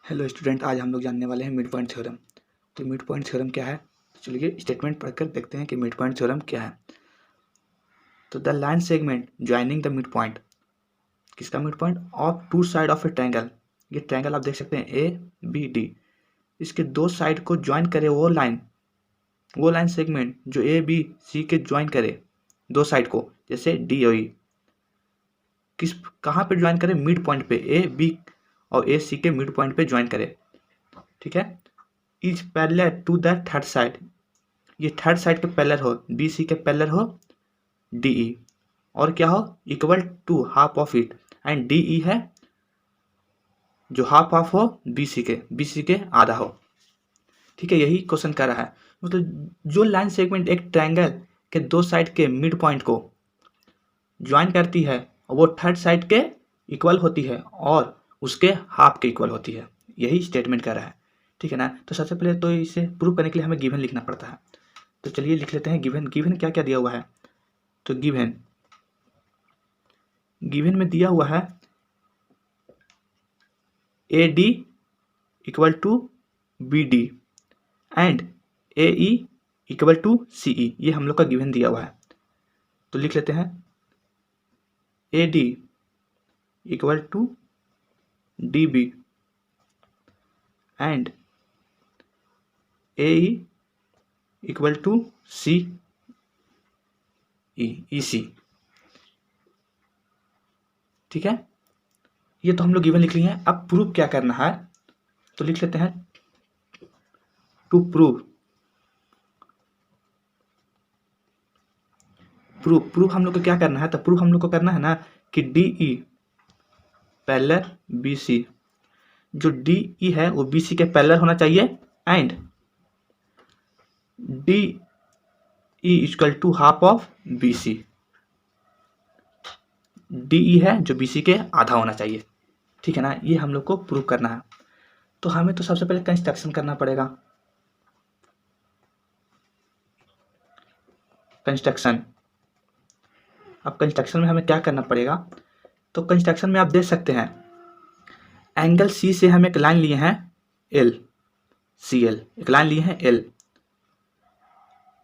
Hello student, आज हम लोग जानने वाले हैं मिड पॉइंट थ्योरम। तो मिड पॉइंट थ्योरम क्या है? चलिए स्टेटमेंट पढ़कर देखते हैं कि मिड पॉइंट थ्योरम क्या है। तो the line segment joining the mid point, किसका mid point? Of two side of a triangle. ये ट्रायंगल आप देख सकते हैं ए बी डी, इसके दो साइड को ज्वाइन करे वो लाइन सेगमेंट जो ए बी सी के ज्वाइन करे दो साइड को, जैसे डी और ई। कहाँ पे ज्वाइन करे? मिड पॉइंट पे, ए बी और ए सी के मिड पॉइंट पे ज्वाइन करे। ठीक है। Is parallel to the third side, ये थर्ड साइड के पैरेलल हो, बी सी के पैरेलल हो डी ई, और क्या हो? Equal to half of it, and D E है जो हाफ ऑफ हो बी सी के आधा हो। ठीक है, यही क्वेश्चन कर रहा है। मतलब जो लाइन सेगमेंट एक ट्रायंगल के दो साइड के मिड पॉइंट को ज्वाइन करती है वो थर्ड साइड के इक्वल होती है और उसके हाफ के इक्वल होती है, यही स्टेटमेंट कर रहा है। ठीक है ना। तो सबसे पहले तो इसे प्रूव करने के लिए हमें गिवन लिखना पड़ता है। तो चलिए लिख लेते हैं गिवन क्या क्या दिया हुआ है। तो गिवन में दिया हुआ है A D equal to B D and A E equal to C E, ये हम लोग का गिवन दिया हुआ है। तो लिख लेते हैं A D equal to D B and A E equal to C E C. ठीक है, ये तो हम लोग गिवन लिख लिए हैं। अब प्रूव क्या करना है, तो लिख लेते हैं टू प्रूव हम लोग को क्या करना है। तो प्रूव हम लोग को करना है ना कि D E parallel B C, जो डी ई है वो बी सी के पैरेलल होना चाहिए, and D E equal to half of B C, D E है जो बी सी के आधा होना चाहिए। ठीक है ना, ये हम लोग को प्रूव करना है। तो हमें तो सबसे पहले कंस्ट्रक्शन करना पड़ेगा। अब कंस्ट्रक्शन में हमें क्या करना पड़ेगा? तो कंस्ट्रक्शन में आप देख सकते हैं एंगल सी से हम एक लाइन लिए हैं एल, सी एल एक लाइन लिए हैं एल,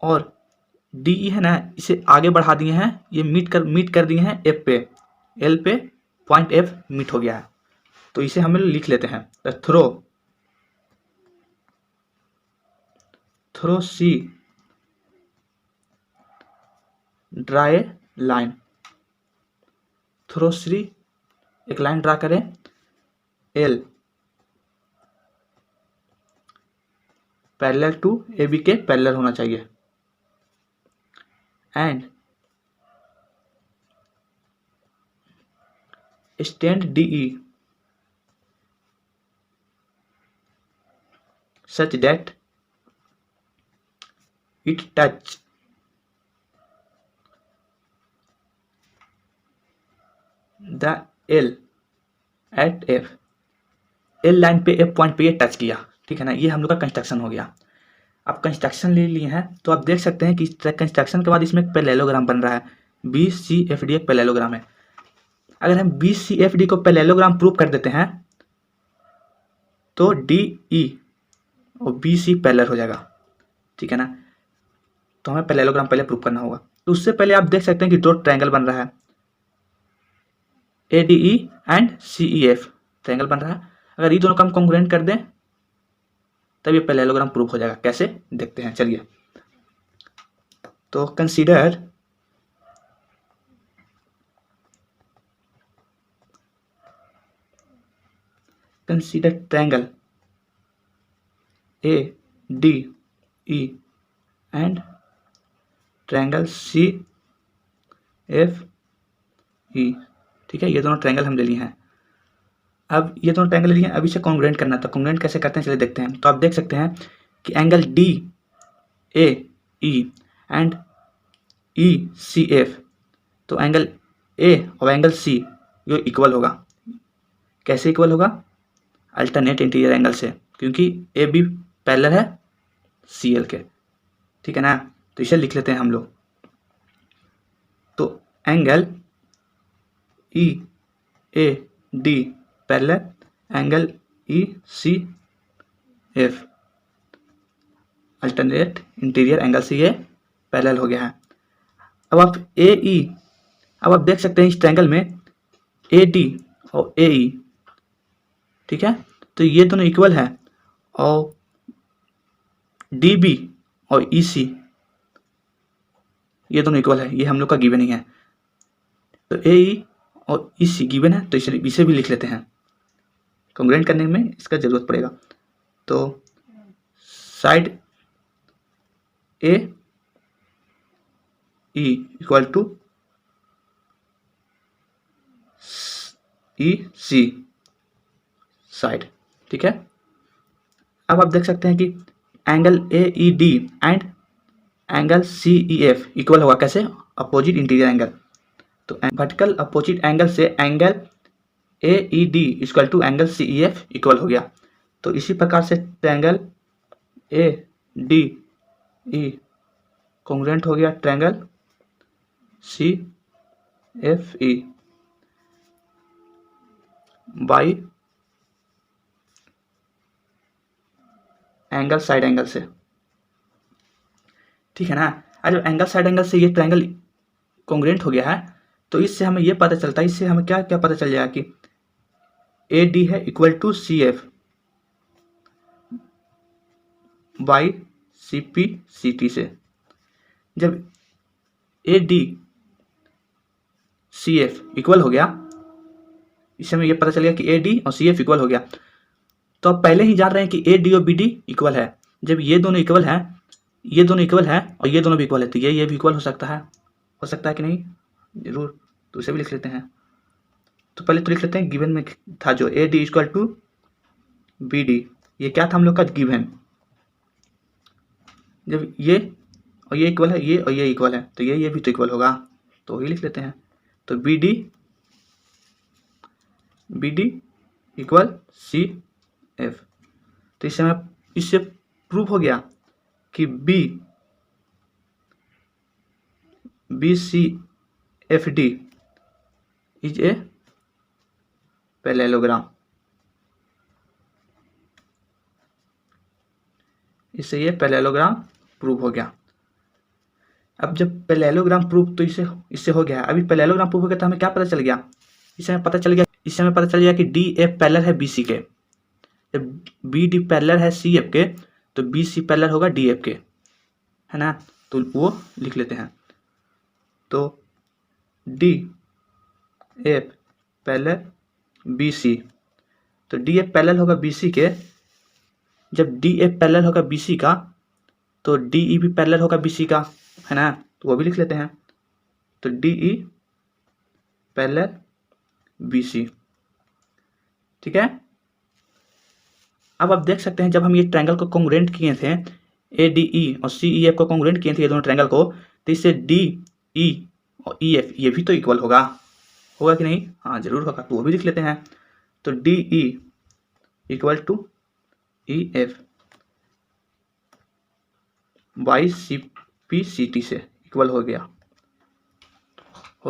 और डी ई है ना इसे आगे बढ़ा दिए हैं, ये मीट कर दिए हैं एफ पे, एल पे पॉइंट एफ मीट हो गया है। तो इसे हम लिख लेते हैं through C draw a line, through C एक लाइन ड्रा करें L parallel to A B के पैरेलल होना चाहिए, and extend DE such that it touch the L at F, L line पे F पॉइंट पे ये टच किया। ठीक है ना, ये हम लोग का कंस्ट्रक्शन हो गया। अब कंस्ट्रक्शन ले लिए हैं तो आप देख सकते हैं कि कंस्ट्रक्शन के बाद इसमें एक पैरेललोग्राम बन रहा है, बी सी एफ डी एक पैरेललोग्राम है। अगर हम बी सी एफ डी को पैरेललोग्राम प्रूव कर देते हैं तो डी ई और बी सी पैरेलल हो जाएगा। ठीक है ना, तो हमें पैरेललोग्राम पहले प्रूव करना होगा। तो उससे पहले आप देख सकते हैं कि दो ट्रायंगल बन रहा है, A D E and C E F triangle बन रहा है। अगर ये दोनों का हम कॉन्ग्रुएंट कर दें तब ये पैरेललोग्राम प्रूव हो जाएगा। कैसे देखते हैं, चलिए। तो consider triangle A D E and triangle C F E. ठीक है, ये दोनों ट्रायंगल हम ले लिए हैं। अब ये दोनों ट्रायंगल ले लिए हैं, अब इसे कॉन्ग्रुएंट करना है। तो कॉन्ग्रुएंट कैसे करते हैं, चलिए देखते हैं। तो आप देख सकते हैं कि angle D A E and E C F, तो एंगल ए और एंगल सी ये इक्वल होगा। कैसे इक्वल होगा? अल्टरनेट इंटीरियर एंगल से, क्योंकि ए बी पैरेलल है सी एल के। ठीक है ना, तो इसे लिख लेते हैं हम लोग। तो angle E A D parallel angle F alternate interior angle से ये पैरेलल हो गया है। अब आप अब आप देख सकते हैं इस ट्रायंगल में AD और AE, ठीक है, तो ये दोनों इक्वल है और DB और EC ये दोनों इक्वल है, ये हम लोग का गिवन ही है। तो AE और EC गिवन है, तो इसे भी लिख लेते हैं, कॉन्ग्रुएंट करने में इसका जरूरत पड़ेगा। तो side AE equal to EC side, ठीक है। अब आप देख सकते हैं कि angle AED and angle CEF equal होगा, कैसे, अपोजिट इंटीरियर एंगल। तो वर्टिकल अपोजिट एंगल से angle AED equal to angle CEF equal हो गया। तो इसी प्रकार से ट्रायंगल ADE कॉन्ग्रुएंट हो गया triangle CFE by angle side angle से, ठीक है ना। आज जब एंगल साइड एंगल से ये ट्रायंगल कॉन्ग्रुएंट हो गया है, तो इससे हमें ये पता चलता है, इससे हमें क्या क्या पता चल जाएगा कि AD है equal to CF by CP CT से। जब AD CF इक्वल हो गया, इससे हमें ये पता चल गया कि AD और CF इक्वल हो गया। तो आप पहले ही जान रहे हैं कि AD और BD इक्वल है। जब ये दोनों इक्वल हैं, ये दोनों इक्वल हैं और ये दोनों भी इक्वल है, तो ये भी इक्वल हो सकता है कि नहीं, जरूर। तो इसे भी लिख लेते हैं। तो पहले तो लिख लेते हैं गिवन में था जो AD इक्वल टू BD, ये क्या था हम लोग का गिवन। जब ये और ये इक्वल है, ये और ये इक्वल है, तो ये भी तो इक्वल होगा, तो वही लिख लेते हैं। तो BD इक्वल CF। तो इससे प्रूव हो गया कि BCFD इज ए पैरेललोग्राम। इससे ये पैरेललोग्राम प्रूव हो गया। अब जब पैरेललोग्राम प्रूव तो इससे हो गया। अभी पैरेललोग्राम प्रूव हो गया तो हमें क्या पता चल गया, इससे हमें पता चल गया कि DF पैरेलल है BC के। जब BD पैरेलल है CF के, तो BC पैरेलल होगा DF के, है ना। तो वो लिख लेते हैं। तो DF पैरेलल BC, तो DF पैरेलल होगा BC के। जब DF पैरेलल होगा BC का, तो DE भी पैरेलल होगा BC का, है ना। तो वो भी लिख लेते हैं। तो DE पैरेलल BC, ठीक है। अब आप देख सकते हैं जब हम ये ट्रायंगल को कॉन्ग्रुएंट किए थे, ADE और CEF को कॉन्ग्रुएंट किए थे ये दोनों ट्रायंगल को, तो इससे DE और EF ये भी तो इक्वल होगा कि नहीं, हाँ जरूर होगा। तो वो भी लिख लेते हैं। तो DE equal to EF by CP CT से इक्वल हो गया।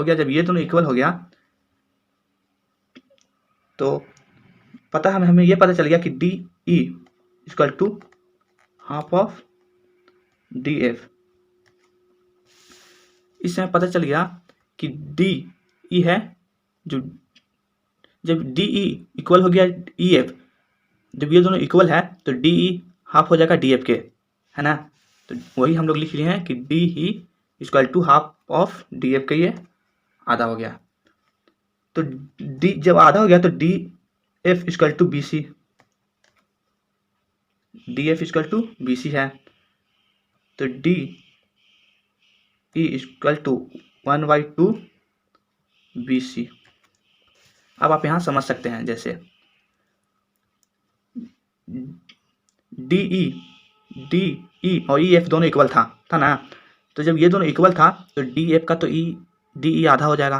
जब ये दोनों इक्वल हो गया, तो हमें ये पता चल गया कि DE equal to half of DF। इससे हमें पता चल गया कि DE है, जो जब DE इक्वल हो गया EF, जब ये दोनों इक्वल है तो DE हाफ हो जाएगा DF के, है ना। तो वही हम लोग लिख लिए हैं कि DE equal to half of DF के, ये आधा हो गया। तो D जब आधा हो गया तो DF equal to BC, DF equal to BC है। तो DE इक्वल टू 1/2 BC। अब आप यहाँ समझ सकते हैं, जैसे DE और EF दोनों इक्वल था ना। तो जब ये दोनों इक्वल था तो DF का तो DE आधा हो जाएगा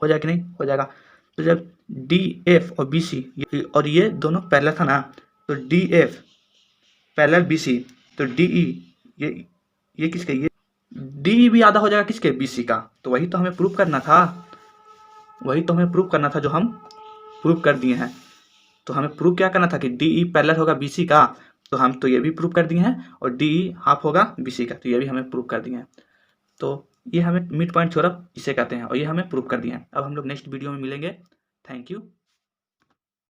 कि नहीं, हो जाएगा। तो जब DF और BC और ये दोनों पैरेलल था ना, तो DF पैरेलल BC, तो DE ये किसके, ये DE भी आधा हो जाएगा किसके, BC का। तो वही तो हमें प्रूव करना था, जो हम प्रूव कर दिए हैं। तो हमें प्रूव क्या करना था कि डी ई पैरेलल होगा बी सी का, तो हम तो ये भी प्रूव कर दिए हैं, और डी ई हाफ होगा बी सी का, तो ये भी हमें प्रूव कर दिए हैं। तो ये हमें मिड पॉइंट थ्योरम इसे कहते हैं, और ये हमें प्रूव कर दिए हैं। अब हम लोग नेक्स्ट वीडियो में मिलेंगे। Thank you.